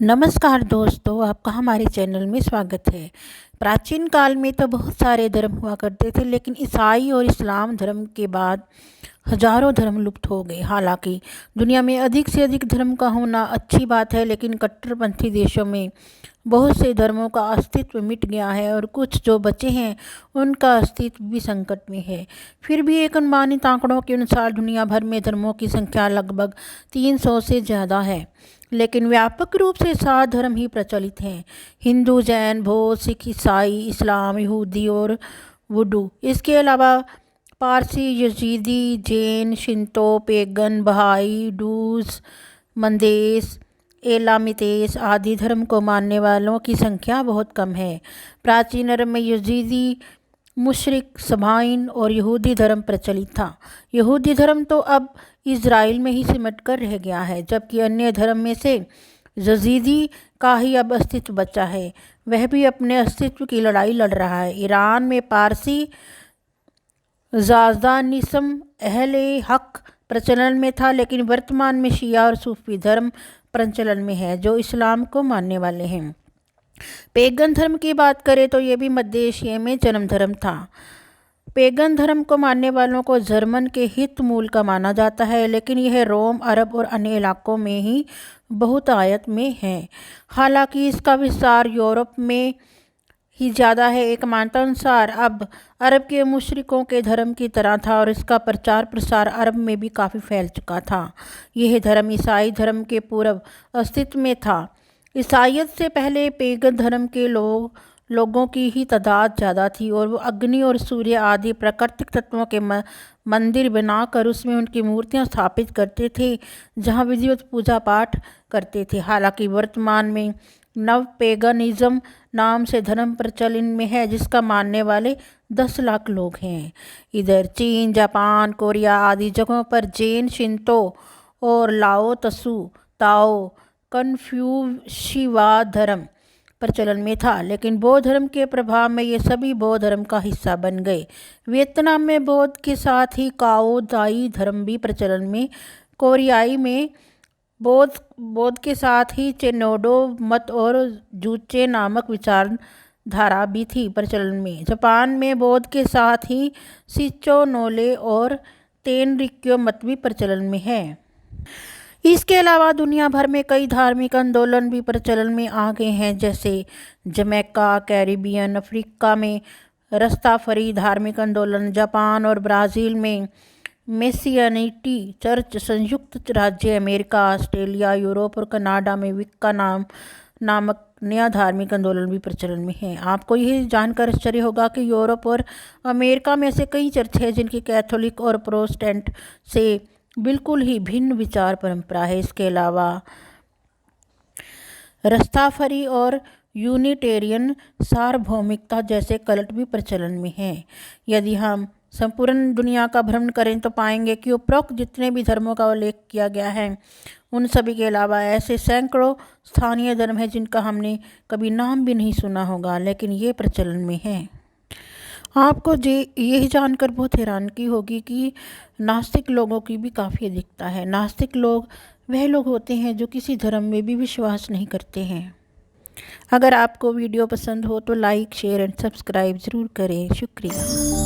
नमस्कार दोस्तों, आपका हमारे चैनल में स्वागत है। प्राचीन काल में तो बहुत सारे धर्म हुआ करते थे, लेकिन ईसाई और इस्लाम धर्म के बाद हजारों धर्म लुप्त हो गए। हालांकि दुनिया में अधिक से अधिक धर्म का होना अच्छी बात है, लेकिन कट्टरपंथी देशों में बहुत से धर्मों का अस्तित्व मिट गया है और कुछ जो बचे हैं उनका अस्तित्व भी संकट में है। फिर भी एक अनुमानित आंकड़ों के अनुसार दुनिया भर में धर्मों की संख्या लगभग 300 से ज़्यादा है, लेकिन व्यापक रूप से 7 धर्म ही प्रचलित हैं: हिंदू, जैन, बौद्ध, सिख, ईसाई, इस्लाम, यहूदी और वुडू। इसके अलावा Parsi, Yazidi, Jain, Shinto, pagan, बहाई, डूज, मंदेस, एलामितेस आदि धर्म को मानने वालों की संख्या बहुत कम है। प्राचीन अरब में यजीदी, मुशरिक, सबाइन और यहूदी धर्म प्रचलित था। यहूदी धर्म तो अब इज़राइल में ही सिमट कर रह गया है, जबकि अन्य धर्म में से यजीदी का ही अब अस्तित्व बचा है। वह भी अपने अस्तित्व की लड़ाई लड़ रहा है। ईरान में पारसी ज़ाज़दानिज़्म अहले हक प्रचलन में था, लेकिन वर्तमान में शिया और सूफी धर्म प्रचलन में है, जो इस्लाम को मानने वाले हैं। पेगन धर्म की बात करें तो ये भी मध्य एशिया में जन्म धर्म था। पेगन धर्म को मानने वालों को जर्मन के हित मूल का माना जाता है, लेकिन यह रोम, अरब और अन्य इलाकों में ही बहुतायत में है। हालांकि इसका विस्तार यूरोप में ही ज़्यादा है। एक मान्यता अनुसार अब अरब के मुशरिकों के धर्म की तरह था और इसका प्रचार प्रसार अरब में भी काफ़ी फैल चुका था। यह धर्म ईसाई धर्म के पूर्व अस्तित्व में था। ईसाइयत से पहले पेगन धर्म के लोगों की ही तादाद ज़्यादा थी और वो अग्नि और सूर्य आदि प्राकृतिक तत्वों के मंदिर बनाकर उसमें उनकी मूर्तियां स्थापित करते थे, जहां विधिवत पूजा पाठ करते थे। हालांकि वर्तमान में नव पेगनिज्म नाम से धर्म प्रचलन में है, जिसका मानने वाले 10 लाख लोग हैं। इधर चीन, जापान, कोरिया आदि जगहों पर जैन, शिंतो और लाओ त्सु, ताओ, कन्फ्यूशियवाद धर्म प्रचलन में था, लेकिन बौद्ध धर्म के प्रभाव में ये सभी बौद्ध धर्म का हिस्सा बन गए। वियतनाम में बौद्ध के साथ ही काओ दाई धर्म भी प्रचलन में। कोरियाई में बौद्ध के साथ ही चेनोडो मत और जूचे नामक विचारधारा भी थी प्रचलन में। जापान में बौद्ध के साथ ही शिचो नोले और तेनरिक्यो मत भी प्रचलन में है। इसके अलावा दुनिया भर में कई धार्मिक आंदोलन भी प्रचलन में आ गए हैं, जैसे जमैका, कैरिबियन, अफ्रीका में रस्ताफरी धार्मिक आंदोलन, जापान और ब्राज़ील में मेसियानिटी चर्च, संयुक्त राज्य अमेरिका, ऑस्ट्रेलिया, यूरोप और कनाडा में विक्का नामक नया धार्मिक आंदोलन भी प्रचलन में है। आपको यह जानकर आश्चर्य होगा कि यूरोप और अमेरिका में ऐसे कई चर्च हैं जिनकी कैथोलिक और प्रोटेस्टेंट से बिल्कुल ही भिन्न विचार परंपरा है। इसके अलावा रस्ताफरी और यूनिटेरियन सार्वभौमिकता जैसे कल्ट भी प्रचलन में हैं। यदि हम संपूर्ण दुनिया का भ्रमण करें तो पाएंगे कि उपरोक्त जितने भी धर्मों का उल्लेख किया गया है, उन सभी के अलावा ऐसे सैकड़ों स्थानीय धर्म हैं जिनका हमने कभी नाम भी नहीं सुना होगा, लेकिन ये प्रचलन में है। आपको यही जानकर बहुत हैरानगी होगी कि नास्तिक लोगों की भी काफ़ी अधिकता है। नास्तिक लोग वह लोग होते हैं जो किसी धर्म में भी विश्वास नहीं करते हैं। अगर आपको वीडियो पसंद हो तो लाइक, शेयर एंड सब्सक्राइब ज़रूर करें। शुक्रिया।